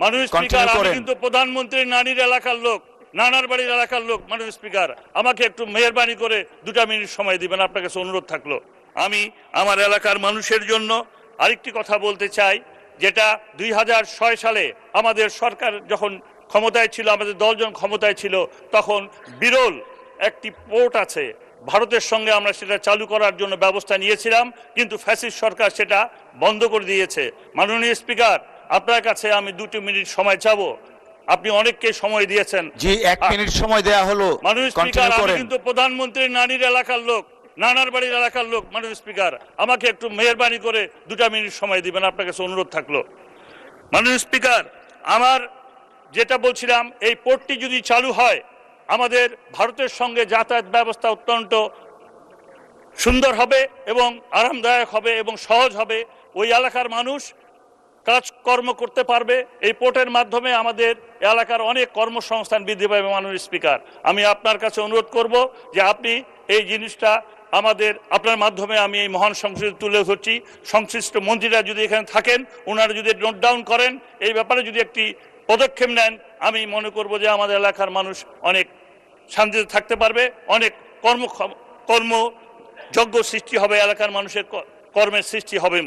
মাননীয় স্পিকার, আমি কিন্তু প্রধানমন্ত্রীর নানির এলাকার লোক, নানার বাড়ির এলাকার লোক। মাননীয় স্পিকার, আমাকে একটু মেহেরবানি করে 2 মিনিট সময় দিবেন, আপনার কাছে অনুরোধ থাকলো। আমি আমার এলাকার মানুষের জন্য আরেকটি কথা বলতে চাই, যেটা 2006 সালে আমাদের সরকার যখন ক্ষমতায় ছিল, আমাদের দলজন ক্ষমতায় ছিল, তখন বিরল একটি পোর্ট আছে ভারতের সঙ্গে, আমরা সেটা চালু করার জন্য ব্যবস্থা নিয়েছিলাম, কিন্তু ফ্যাসিস্ট সরকার সেটা বন্ধ করে দিয়েছে। মাননীয় স্পিকার, আপনার কাছে আমি 2 মিনিট সময় চাবো। আপনি অনেককে সময় দিয়েছেন। জি, 1 মিনিট সময় দেয়া হলো। মাননীয় স্পিকার, আমি কিন্তু প্রধানমন্ত্রীর নানির এলাকার লোক, নানার বাড়ির এলাকার লোক। মাননীয় স্পিকার, আমাকে একটু মেহেরবানি করে 2 মিনিট সময় দিবেন, আপনার কাছে অনুরোধ থাকলো। মাননীয় স্পিকার, আমার যেটা বলছিলাম, এই পোর্টটি যদি চালু হয়, আমাদের ভারতের সঙ্গে যাতায়াত ব্যবস্থা অত্যন্ত সুন্দর হবে এবং আরামদায়ক হবে এবং সহজ হবে। ওই এলাকার মানুষ কাজকর্ম করতে পারবে। এই পোর্টের মাধ্যমে আমাদের এলাকার অনেক কর্মসংস্থান বৃদ্ধি পাবে। মাননীয় স্পিকার, আমি আপনার কাছে অনুরোধ করব যে আপনি এই জিনিসটা আপনার মাধ্যমে আমি এই মহান সংসদে তুলে ধরছি। সংশ্লিষ্ট মন্ত্রীরা যদি এখানে থাকেন, ওনারা যদি নোট ডাউন করেন, এই ব্যাপারে যদি একটি পদক্ষেপ নেন, আমি মনে করব যে আমাদের এলাকার মানুষ অনেক শান্তিতে থাকতে পারবে, অনেক কর্মযোগ্য সৃষ্টি হবে, এলাকার মানুষের কর্মের সৃষ্টি হবে।